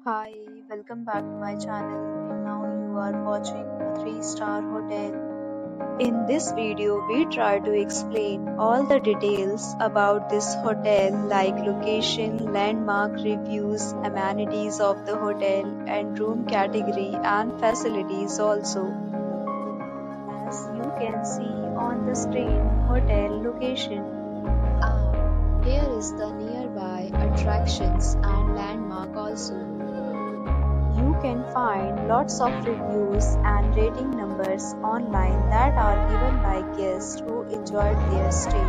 Hi, welcome back to my channel. And now you are watching a 3-star hotel. In this video, we try to explain all the details about this hotel like location, landmark reviews, amenities of the hotel, and room category and facilities also. As you can see on the screen, hotel location. Here is the nearby attractions and landmark also. You can find lots of reviews and rating numbers online that are given by guests who enjoyed their stay.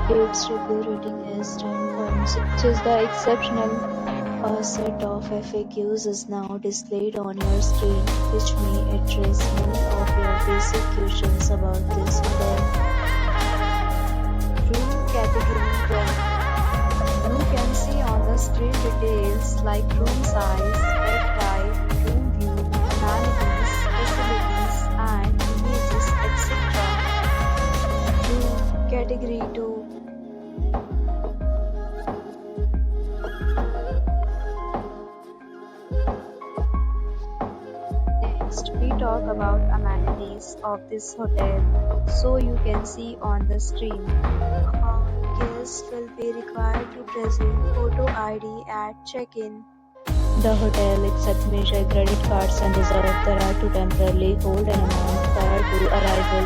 Its review rating is 10 points, which is the exceptional. A set of FAQs is now displayed on your screen, which may address many of your basic questions about this hotel. Room category 1. You can see on the screen details like room size, bed type, room view, amenities, facilities, and images, etc. Room category 2. Next, we talk about amenities of this hotel. So you can see on the screen. Guests will be required to present photo ID at check-in. The hotel accepts major credit cards and reserves the right to temporarily hold an amount prior to arrival.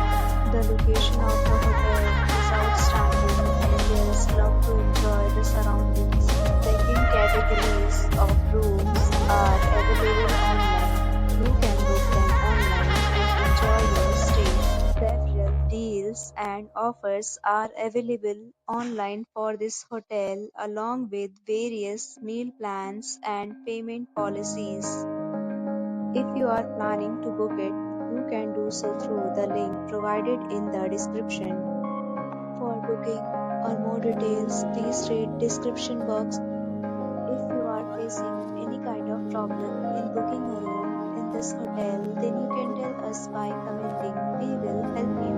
The location of the hotel is outstanding and guests love to enjoy the surroundings. Check-in categories of rooms are available online. You can book them online and enjoy your stay. Several deals and offers are available online for this hotel along with various meal plans and payment policies. If you are planning to book it, you can do so through the link provided in the description. For booking or more details, please read description box. If you are facing any kind of problem in booking a room in this hotel, then you can tell us by commenting. We will help you.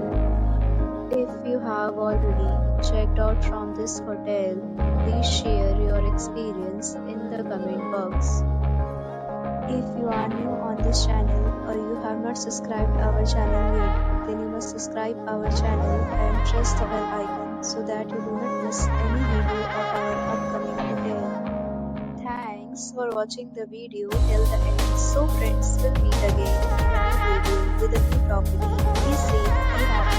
If you have already checked out from this hotel, please share your experience in the comment box. If you are new on this channel or you have not subscribed our channel yet, then you must subscribe our channel and press the bell icon so that you do not miss any video of our upcoming hotel. Thanks for watching the video till the end. So friends, will meet again in a new video with a new topic. Be safe, be happy.